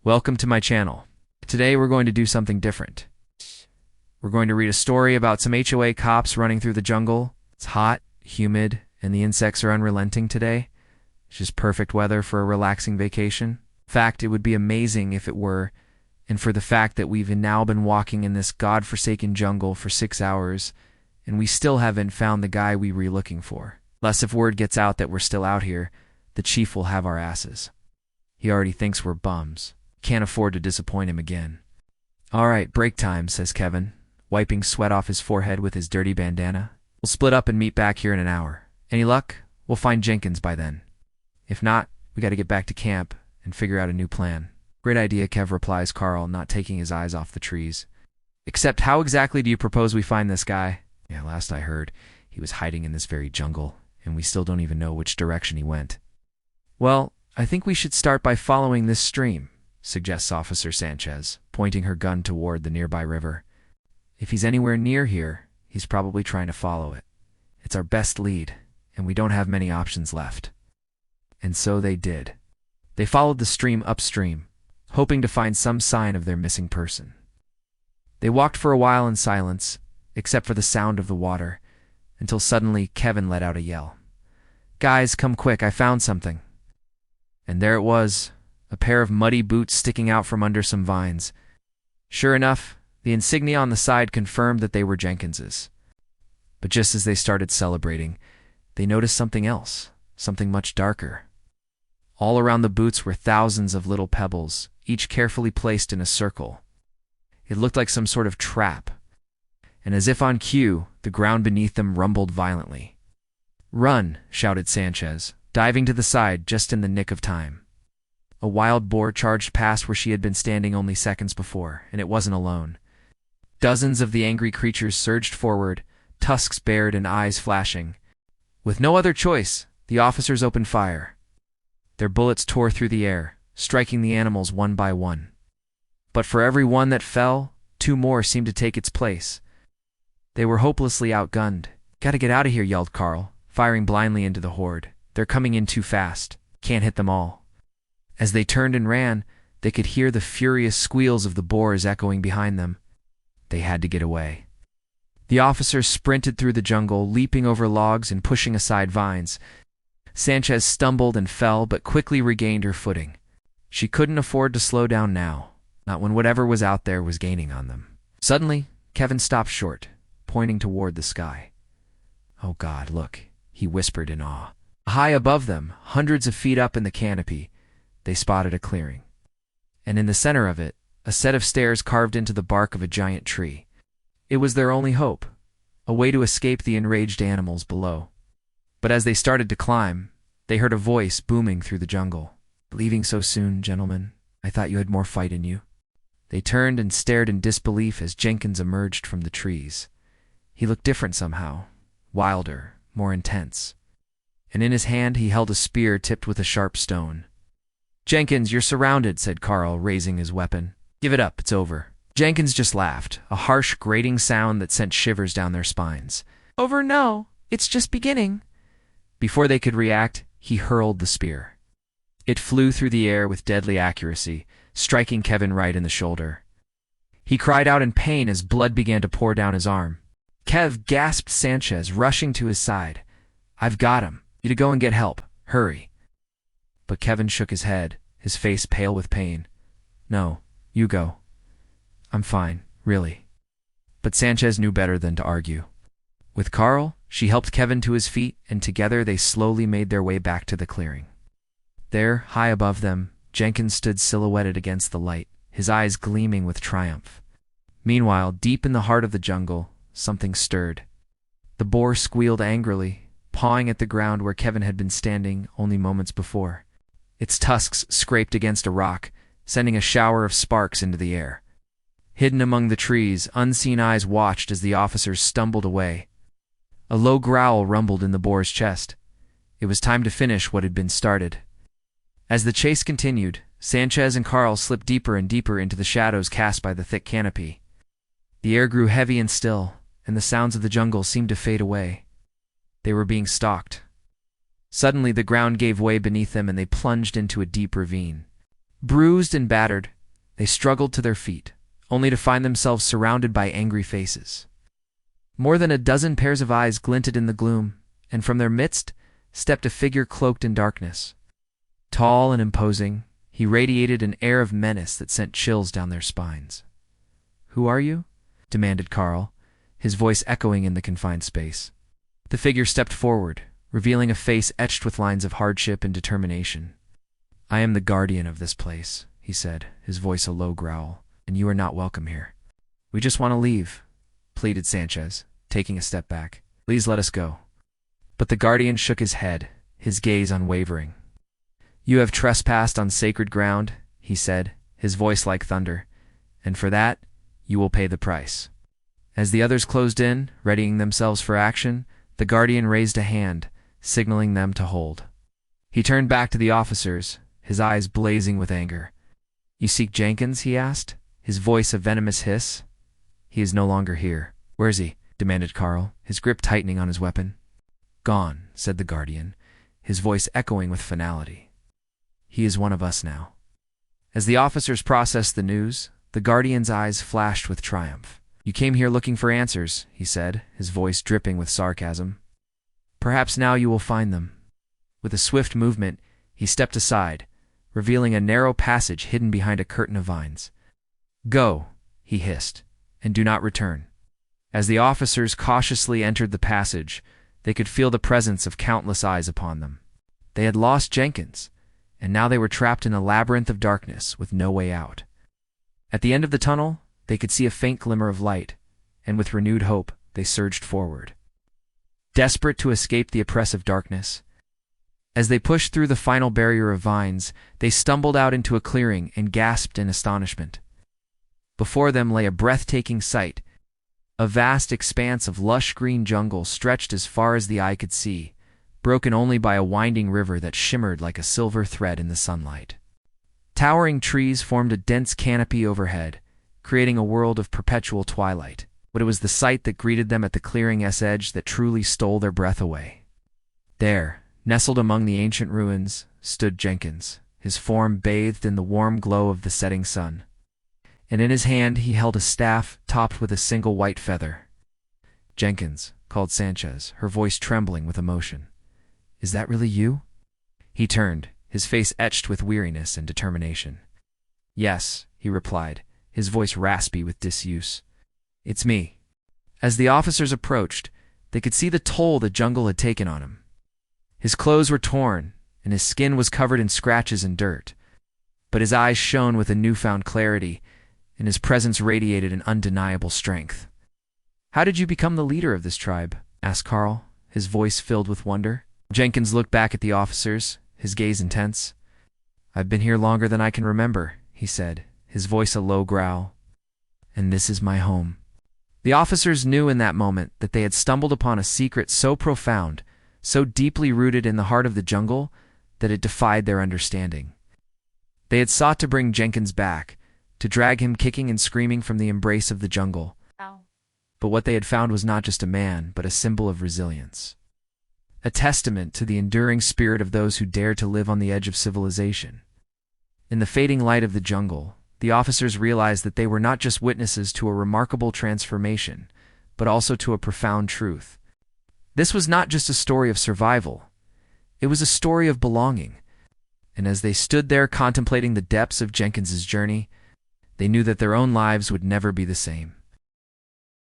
Welcome to my channel. Today we're going to do something different. We're going to read a story about some HOA cops running through the jungle. It's hot, humid, and the insects are unrelenting today. It's just perfect weather for a relaxing vacation. In fact, it would be amazing if it were, and for the fact that we've now been walking in this godforsaken jungle for 6 hours, and we still haven't found the guy we were looking for. Lest if word gets out that we're still out here, the chief will have our asses. He already thinks we're bums. Can't afford to disappoint him again. All right, break time, says Kevin, wiping sweat off his forehead with his dirty bandana. We'll split up and meet back here in an hour. Any luck? We'll find Jenkins by then. If not, we got to get back to camp and figure out a new plan. Great idea, Kev, replies Carl, not taking his eyes off the trees. Except how exactly do you propose we find this guy? Yeah, last I heard, he was hiding in this very jungle, and we still don't even know which direction he went. Well, I think we should start by following this stream, suggests Officer Sanchez, pointing her gun toward the nearby river. If he's anywhere near here, he's probably trying to follow it. It's our best lead, and we don't have many options left. And so they did. They followed the stream upstream, hoping to find some sign of their missing person. They walked for a while in silence, except for the sound of the water, until suddenly Kevin let out a yell. "Guys, come quick, I found something." And there it was, a pair of muddy boots sticking out from under some vines. Sure enough, the insignia on the side confirmed that they were Jenkins's. But just as they started celebrating, they noticed something else, something much darker. All around the boots were thousands of little pebbles, each carefully placed in a circle. It looked like some sort of trap, and as if on cue, the ground beneath them rumbled violently. "Run!" shouted Sanchez, diving to the side just in the nick of time. A wild boar charged past where she had been standing only seconds before, and it wasn't alone. Dozens of the angry creatures surged forward, tusks bared and eyes flashing. With no other choice, the officers opened fire. Their bullets tore through the air, striking the animals one by one. But for every one that fell, 2 more seemed to take its place. They were hopelessly outgunned. "Gotta get out of here," yelled Carl, firing blindly into the horde. "They're coming in too fast. Can't hit them all." As they turned and ran, they could hear the furious squeals of the boars echoing behind them. They had to get away. The officers sprinted through the jungle, leaping over logs and pushing aside vines. Sanchez stumbled and fell, but quickly regained her footing. She couldn't afford to slow down now, not when whatever was out there was gaining on them. Suddenly, Kevin stopped short, pointing toward the sky. "Oh God, look," he whispered in awe. High above them, hundreds of feet up in the canopy, they spotted a clearing. And in the center of it, a set of stairs carved into the bark of a giant tree. It was their only hope, a way to escape the enraged animals below. But as they started to climb, they heard a voice booming through the jungle. "Leaving so soon, gentlemen? I thought you had more fight in you." They turned and stared in disbelief as Jenkins emerged from the trees. He looked different somehow, wilder, more intense. And in his hand he held a spear tipped with a sharp stone. "Jenkins, you're surrounded," said Carl, raising his weapon. "Give it up, it's over." Jenkins just laughed, a harsh, grating sound that sent shivers down their spines. "Over no, it's just beginning." Before they could react, he hurled the spear. It flew through the air with deadly accuracy, striking Kevin right in the shoulder. He cried out in pain as blood began to pour down his arm. "Kev," gasped Sanchez, rushing to his side. "I've got him. You to go and get help. Hurry." But Kevin shook his head, his face pale with pain. "No, you go. I'm fine, really." But Sanchez knew better than to argue. With Carl, she helped Kevin to his feet, and together they slowly made their way back to the clearing. There, high above them, Jenkins stood silhouetted against the light, his eyes gleaming with triumph. Meanwhile, deep in the heart of the jungle, something stirred. The boar squealed angrily, pawing at the ground where Kevin had been standing only moments before. Its tusks scraped against a rock, sending a shower of sparks into the air. Hidden among the trees, unseen eyes watched as the officers stumbled away. A low growl rumbled in the boar's chest. It was time to finish what had been started. As the chase continued, Sanchez and Carl slipped deeper and deeper into the shadows cast by the thick canopy. The air grew heavy and still, and the sounds of the jungle seemed to fade away. They were being stalked. Suddenly the ground gave way beneath them and they plunged into a deep ravine. Bruised and battered, They struggled to their feet, only to find themselves surrounded by angry faces. More than a dozen pairs of eyes glinted in the gloom, and from their midst stepped a figure cloaked in darkness. Tall and imposing, he radiated an air of menace that sent chills down their spines. "Who are you?" demanded Carl, his voice echoing in the confined space. The figure stepped forward, revealing a face etched with lines of hardship and determination. "I am the guardian of this place," he said, his voice a low growl, "and you are not welcome here." "We just want to leave," pleaded Sanchez, taking a step back. "Please let us go." But the guardian shook his head, his gaze unwavering. "You have trespassed on sacred ground," he said, his voice like thunder, "and for that, you will pay the price." As the others closed in, readying themselves for action, the guardian raised a hand, signaling them to hold. He turned back to the officers, his eyes blazing with anger. "You seek Jenkins?" he asked, his voice a venomous hiss. "He is no longer here." "Where is he?" demanded Carl, his grip tightening on his weapon. "Gone," said the guardian, his voice echoing with finality. "He is one of us now." As the officers processed the news, the guardian's eyes flashed with triumph. "You came here looking for answers," he said, his voice dripping with sarcasm. "Perhaps now you will find them." With a swift movement, he stepped aside, revealing a narrow passage hidden behind a curtain of vines. "Go," he hissed, "and do not return." As the officers cautiously entered the passage, they could feel the presence of countless eyes upon them. They had lost Jenkins, and now they were trapped in a labyrinth of darkness with no way out. At the end of the tunnel, they could see a faint glimmer of light, and with renewed hope, they surged forward. Desperate to escape the oppressive darkness, as they pushed through the final barrier of vines, they stumbled out into a clearing and gasped in astonishment. Before them lay a breathtaking sight. A vast expanse of lush green jungle stretched as far as the eye could see, broken only by a winding river that shimmered like a silver thread in the sunlight. Towering trees formed a dense canopy overhead, creating a world of perpetual twilight, but it was the sight that greeted them at the clearing's edge that truly stole their breath away. There, nestled among the ancient ruins, stood Jenkins, his form bathed in the warm glow of the setting sun. And in his hand he held a staff topped with a single white feather. "Jenkins," called Sanchez, her voice trembling with emotion. "Is that really you?" He turned, his face etched with weariness and determination. "Yes," he replied, his voice raspy with disuse. "It's me." As the officers approached, they could see the toll the jungle had taken on him. His clothes were torn, and his skin was covered in scratches and dirt. But his eyes shone with a newfound clarity, and his presence radiated an undeniable strength. "How did you become the leader of this tribe?" asked Carl, his voice filled with wonder. Jenkins looked back at the officers, his gaze intense. "I've been here longer than I can remember," he said, his voice a low growl. "And this is my home." The officers knew in that moment that they had stumbled upon a secret so profound, so deeply rooted in the heart of the jungle, that it defied their understanding. They had sought to bring Jenkins back, to drag him kicking and screaming from the embrace of the jungle. Ow. But what they had found was not just a man, but a symbol of resilience. A testament to the enduring spirit of those who dared to live on the edge of civilization. In the fading light of the jungle, the officers realized that they were not just witnesses to a remarkable transformation, but also to a profound truth. This was not just a story of survival. It was a story of belonging. And as they stood there contemplating the depths of Jenkins's journey, they knew that their own lives would never be the same.